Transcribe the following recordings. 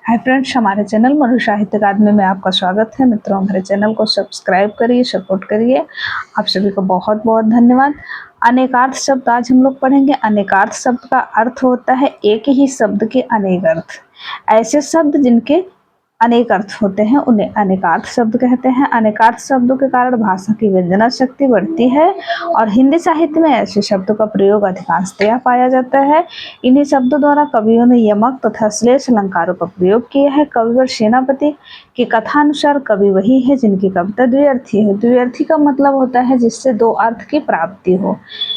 Hi friends, हमारे channel मधु साहित्य अकादमी में आपका स्वागत है। मित्रों, हमारे चैनल को सब्सक्राइब करिए, सपोर्ट करिए। आप सभी को बहुत बहुत धन्यवाद। अनेकार्थ शब्द आज हम लोग पढ़ेंगे। अनेकार्थ शब्द का अर्थ होता है एक ही शब्द के अनेक अर्थ। ऐसे शब्द जिनके अनेक अर्थ होते हैं उन्हें अनेकार्थ शब्द कहते हैं। अनेकार्थ शब्दों के कारण भाषा की व्यंजना शक्ति बढ़ती है और हिंदी साहित्य में ऐसे शब्दों का प्रयोग अधिकांशतया पाया जाता है। इन्हीं शब्दों द्वारा कवियों ने यमक तथा श्लेष अलंकारों का प्रयोग किया है। कविवर सेनापति की कथानुसार कवि वही है जिनकी कविता द्व्यर्थी हो। द्व्यर्थी का मतलब होता है जिससे दो अर्थ की प्राप्ति हो।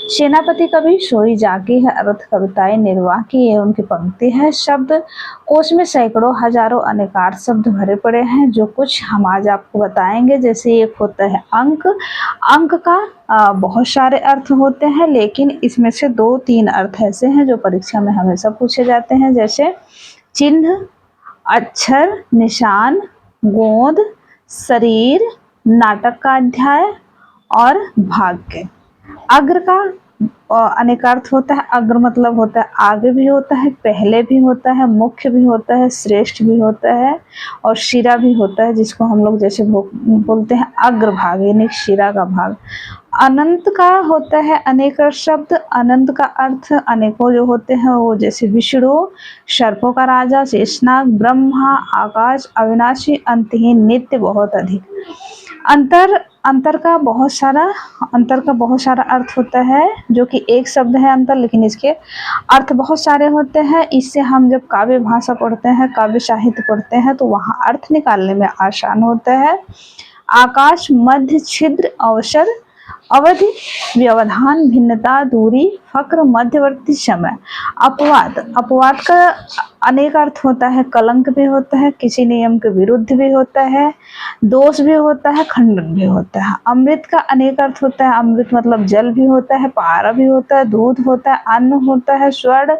सेनापति कवि सोई जागी है, अर्थ कविताएं निर्वाह की, ये उनकी पंक्ति है। शब्द कोश में सैकड़ों हजारों अनेकार्थ शब्द भरे पड़े हैं, जो कुछ हम आज आपको बताएंगे। जैसे एक होता है अंक। अंक का बहुत सारे अर्थ होते हैं, लेकिन इसमें से 2-3 अर्थ ऐसे हैं जो परीक्षा में हमेशा पूछे जाते हैं, जैसे चिन्ह, अक्षर, निशान, गोंद, शरीर, नाटक का अध्याय और भाग्य। अग्र का अनेकार्थ होता है। अग्र मतलब होता है आगे भी होता है, पहले भी होता है, मुख्य भी होता है, श्रेष्ठ भी होता है और शिरा भी होता है, जिसको हम लोग जैसे बोलते हैं अग्रभाग, यानी शिरा का भाग। अनंत का होता है अनेक शब्द। अनंत का अर्थ अनेकों जो होते हैं वो जैसे विष्णु, सर्पों का राजा, शेषनाग, ब्रह्मा, आकाश, अविनाशी, अंतहीन, नित्य, बहुत अधिक। अंतर का बहुत सारा अर्थ होता है, जो कि एक शब्द है अंतर, लेकिन इसके अर्थ बहुत सारे होते हैं। इससे हम जब काव्य भाषा पढ़ते हैं, काव्य साहित्य पढ़ते हैं, तो वहाँ अर्थ निकालने में आसान होता है। आकाश, मध्य, छिद्र, अवसर, अवधि, व्यवधान, भिन्नता, दूरी, फक्र, मध्यवर्ती समय। अपवाद का अनेक अर्थ होता है। कलंक भी होता है, किसी नियम के विरुद्ध भी होता है, दोष भी होता है, खंडन भी होता है। अमृत का अनेक अर्थ होता है। अमृत मतलब जल भी होता है, पारा भी होता है, दूध होता है, अन्न होता है, स्वर्ण,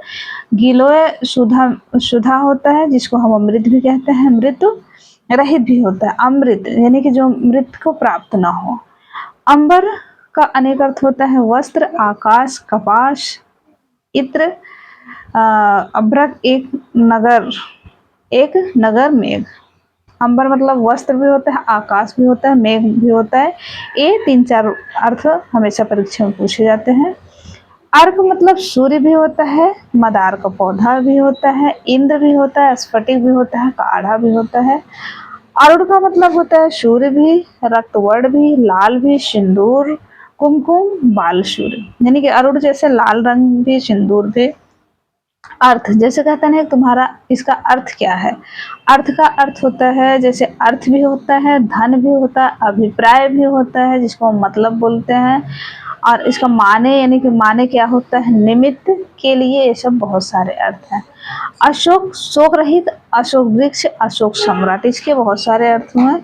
गिलोय, सुधा होता है, जिसको हम अमृत भी कहते हैं। मृत्यु रहित भी होता है। अमृत यानी कि जो मृत को प्राप्त ना हो। अंबर का अनेक अर्थ होता है। वस्त्र, आकाश, कपास, इत्र, अभ्रक, एक नगर, मेघ। अंबर मतलब वस्त्र भी होता है, आकाश भी होता है, मेघ भी होता है। ये 3-4 अर्थ हमेशा परीक्षा में पूछे जाते हैं। अर्क मतलब सूर्य भी होता है, मदार का पौधा भी होता है, इंद्र भी होता है, स्फटिक भी होता है, काढ़ा भी होता है। अरुण का मतलब होता है सूर्य भी, रक्तवर्ण भी, लाल भी, सिंदूर, कुमकुम, बाल सूर्य, यानी कि अरुण जैसे लाल रंग भी, सिंदूर भी। अर्थ जैसे कहते हैं तुम्हारा इसका अर्थ क्या है। अर्थ का अर्थ होता है, जैसे अर्थ भी होता है, धन भी होता है, अभिप्राय भी होता है, जिसको हम मतलब बोलते हैं। और इसका माने यानी कि माने क्या होता है, निमित्त के लिए। ये सब बहुत सारे अर्थ हैं। अशोक, शोक रहित, अशोक वृक्ष, अशोक सम्राट, इसके बहुत सारे अर्थ हैं।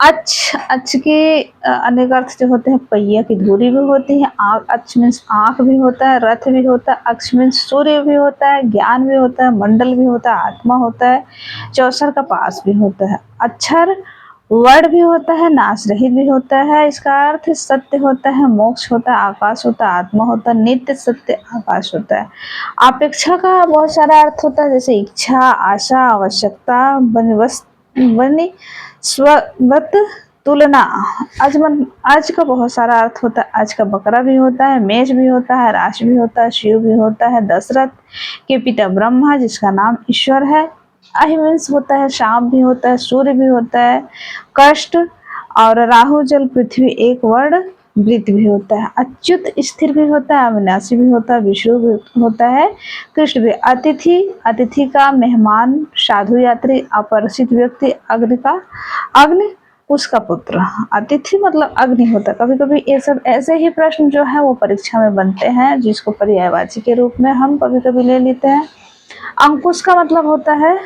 अच्छ के अनेक अर्थ जो होते हैं। पहिया की धुरी भी होती है। अच्छ मीन्स आँख भी होता है, रथ भी होता है, अक्ष मीन्स सूर्य भी होता है, ज्ञान भी होता है, मंडल भी होता है, आत्मा होता है, चौसर का पास भी होता है। अक्षर वर्ण भी होता है, नाश रहित भी होता है। इसका अर्थ सत्य होता है, मोक्ष होता है, आकाश होता है, आत्मा होता है, नित्य सत्य आकाश होता है। अपेक्षा का बहुत सारा अर्थ होता है, जैसे इच्छा, आशा, आवश्यकता, बनी, स्वत, तुलना। आज का बहुत सारा अर्थ होता है। आज का बकरा भी होता है, मेष भी होता है, राश भी होता है, शिव भी होता है, दशरथ के पिता ब्रह्मा जिसका नाम ईश्वर है। अहिंस होता है, शाम भी होता है, सूर्य भी होता है, कष्ट और राहु, जल, पृथ्वी, एक वर्ण, वृत्त भी होता है। अच्युत स्थिर भी होता है, अविनाशी भी होता है, विष्णु भी होता है, कृष्ण भी। अतिथि का मेहमान, साधु, यात्री, अपरिचित व्यक्ति, अग्नि उसका पुत्र। अतिथि मतलब अग्नि होता है। कभी कभी ये सब ऐसे ही प्रश्न जो है वो परीक्षा में बनते हैं, जिसको पर्यायवाची के रूप में हम कभी कभी ले लेते हैं। अंकुश का मतलब होता है